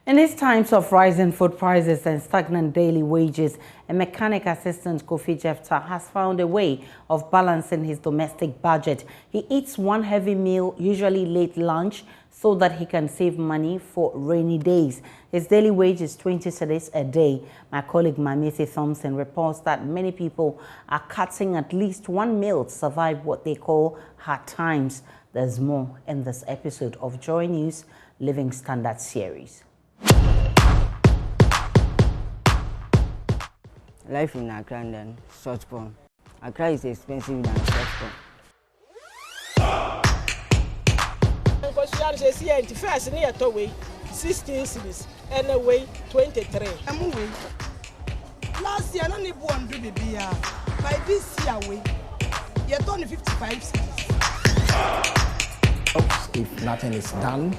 In these times of rising food prices and stagnant daily wages, a mechanic assistant, Kofi Jefta, has found a way of balancing his domestic budget. He eats one heavy meal, usually late lunch, so that he can save money for rainy days. His daily wage is 20 cedis a day. My colleague Mamisi Thompson reports that many people are cutting at least one meal to survive what they call hard times. There's more in this episode of Joy News Living Standard series. Life in Accra and then Southbourne. Accra is expensive than Southbourne. First near Toway, 16 cities, and away 23. I'm away. Last year, only one do be by this year, you're only 55 cities. If nothing is done,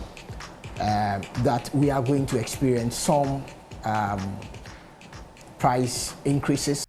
that we are going to experience some price increases.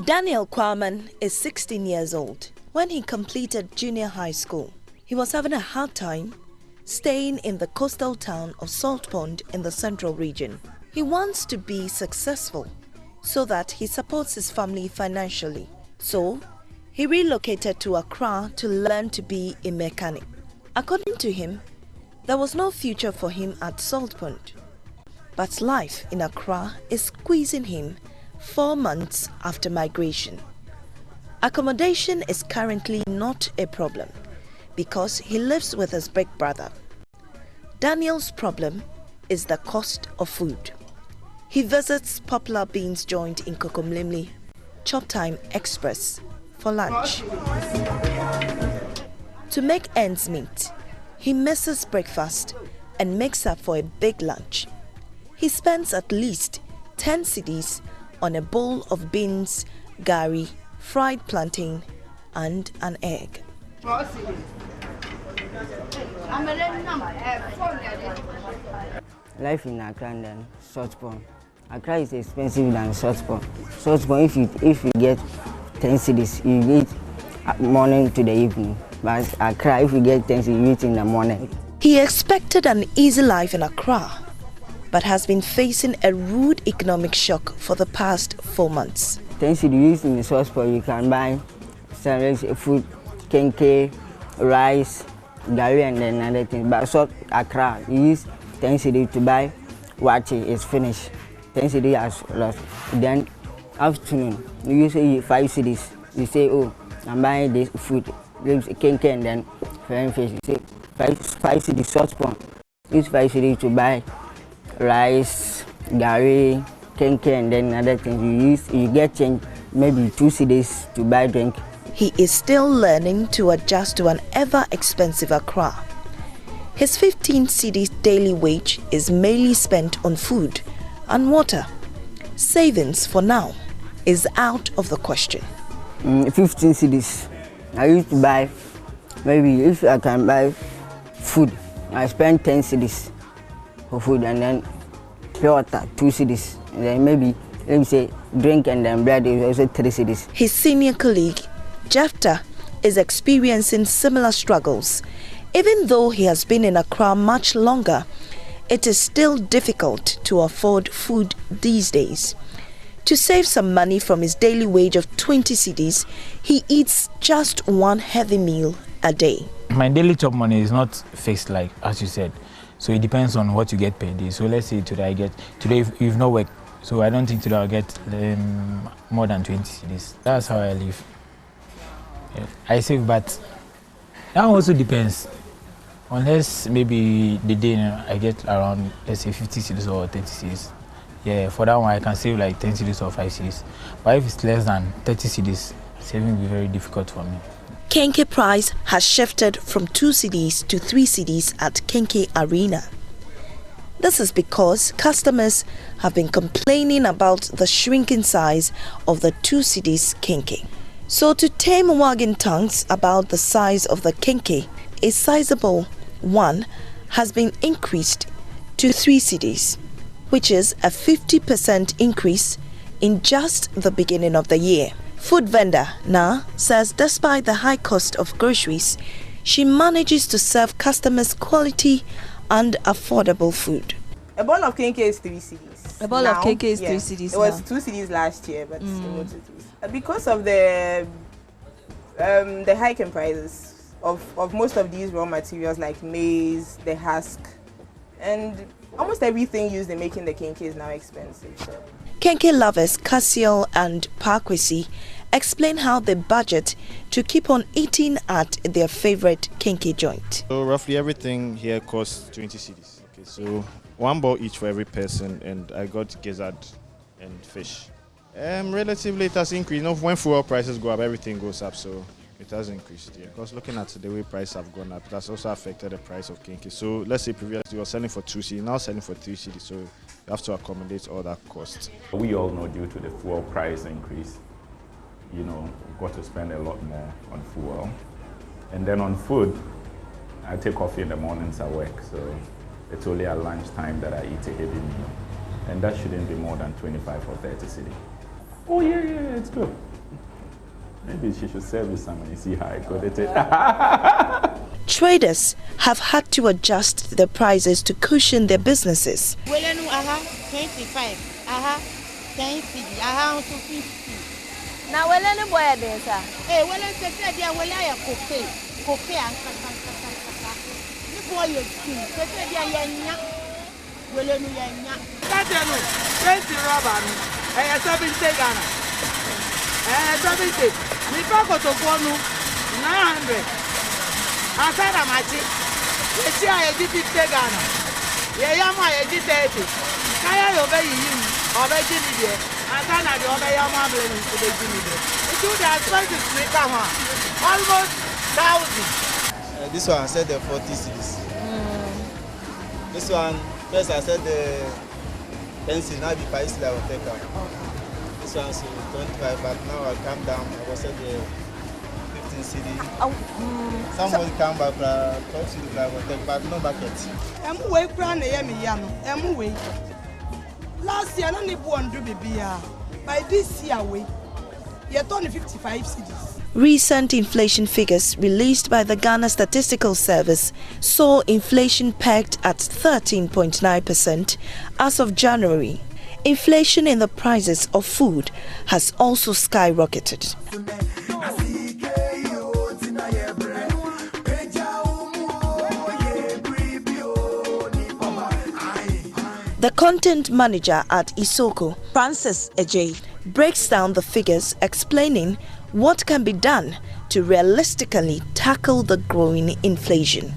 Daniel Kwaman is 16 years old. When he completed junior high school, he was having a hard time staying in the coastal town of Salt Pond in the central region. He wants to be successful so that he supports his family financially. So, he relocated to Accra to learn to be a mechanic. According to him, there was no future for him at Salt Pond. But life in Accra is squeezing him 4 months after migration. Accommodation is currently not a problem because he lives with his big brother. Daniel's problem is the cost of food. He visits popular beans joint in Kokomlimli, Choptime Express, for lunch. To make ends meet, he misses breakfast and makes up for a big lunch. He spends at least 10 cedis on a bowl of beans, gari, fried plantain, and an egg. Life in Accra and then Southbourne. Accra is expensive than Southbourne. Southbourne, if you get 10 cedis, you eat morning to the evening. But Accra, if you get 10 cedis, you eat in the morning. He expected an easy life in Accra, but has been facing a rude economic shock for the past 4 months. 10 cedis in the Southbourne, you can buy salads, food, kenke, rice, gari, and then other things. But so Accra, you use 10 cedis to buy what is finished. 10 cedis has lost. Then afternoon, you use 5 cedis. You say, oh, I'm buying this food, kenke, and then fish. You say 5 cedis Southbourne. Use 5 cedis to buy rice, gari, kenke, and then other things. You get change, maybe 2 cedis to buy drink. He is still learning to adjust to an ever-expensive Accra. His 15 cedis daily wage is mainly spent on food and water. Savings for now is out of the question. 15 cedis. I used to buy, maybe if I can buy food, I spend 10 cedis for food, and then pure water, 2 cedis. And then maybe, let me say, drink and then bread is also 3 cedis. His senior colleague, Jefta, is experiencing similar struggles. Even though he has been in Accra much longer, it is still difficult to afford food these days. To save some money from his daily wage of 20 cedis, he eats just one heavy meal a day. My daily top money is not fixed, like as you said. So it depends on what you get per day. So let's say today you've no work, so I don't think today I'll get more than 20 cedis. That's how I live. Yeah. I save, but that also depends. Unless maybe the day I get around, let's say 50 cedis or 30 cedis. Yeah, for that one I can save like 10 cedis or 5 cedis. But if it's less than 30 cedis, saving will be very difficult for me. Kenke price has shifted from 2 cedis to 3 cedis at Kenke Arena. This is because customers have been complaining about the shrinking size of the 2 cedis Kenke. So to tame wagging tongues about the size of the kenkey, a sizable one has been increased to 3 cedis, which is a 50% increase in just the beginning of the year. Food vendor Na says despite the high cost of groceries, she manages to serve customers quality and affordable food. A bowl of kenkey is 3 cedis. A bowl of kenkey is 3 cedis. It was 2 cedis last year, but it was 2 cedis. Because of the hike in prices of most of these raw materials like maize, the husk, and almost everything used in making the kenkey is now expensive. So. Kenkey lovers Cassiel and Parkwesi explain how they budget to keep on eating at their favorite kenkey joint. So roughly everything here costs 20 cedis. Okay, so 1 bowl each for every person, and I got gizzard and fish. Relatively it has increased. You know, when fuel prices go up, everything goes up, so it has increased. Yeah, because looking at the way prices have gone up, it has also affected the price of kenkey. So let's say previously you were selling for 2 cedis, now selling for 3 cedis. So you have to accommodate all that cost. We all know due to the fuel price increase, you know, we've got to spend a lot more on fuel. And then on food, I take coffee in the mornings at work, so it's only at lunchtime that I eat a heavy meal. And that shouldn't be more than 25 or 30 cedis. Oh yeah, it's good. Maybe she should service some and see how I got it. Traders have had to adjust the prices to cushion their businesses. 25, 10 cedi, 50. Now, well, any boy there, sir. Hey, well, I said, yeah, well, I have coffee, and you boy, you see, said, yeah, well, That's 20 rubber, and 70 Ghana. And 70. We talk to 900. I said, I'm at it. You see, I did 50 Ghana. Yeah, I did 30. Kaya obey you, obey Jimmy. I can't obey your mom to the Jimmy. It's too expensive to come on. Almost 1,000. This one I said the 40 cedis. This one, first I said the pencil, now the 5 cedis I will take out. This one is 25, but now I come down, I was at the 15 cedis. Somebody come back, 12 cedis I will take, but no bucket. I'm way crown I'm way. Last year, I need one do baby. By this year, you're only 55 cedis. Recent inflation figures released by the Ghana Statistical Service saw inflation pegged at 13.9% as of January. Inflation in the prices of food has also skyrocketed. The content manager at Isoko, Francis Ejay, breaks down the figures, explaining what can be done to realistically tackle the growing inflation.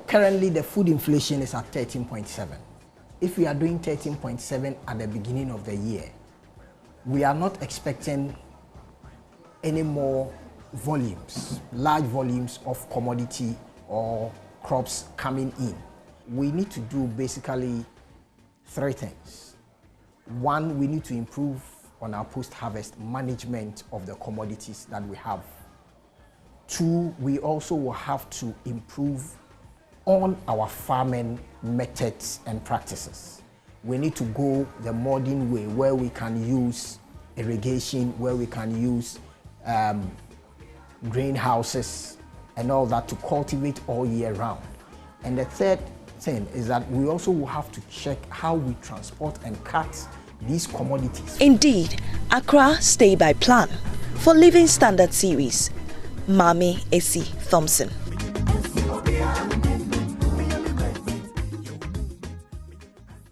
Currently, the food inflation is at 13.7. If we are doing 13.7 at the beginning of the year, we are not expecting any more volumes, large volumes of commodity or crops coming in. We need to do basically 3 things. 1, we need to improve on our post-harvest management of the commodities that we have. 2, we also will have to improve on our farming methods and practices. We need to go the modern way where we can use irrigation, where we can use greenhouses and all that to cultivate all year round. And the 3rd thing is that we also will have to check how we transport and cut these commodities. Indeed, Accra stay by plan. For Living Standard Series, Mami Esi Thompson.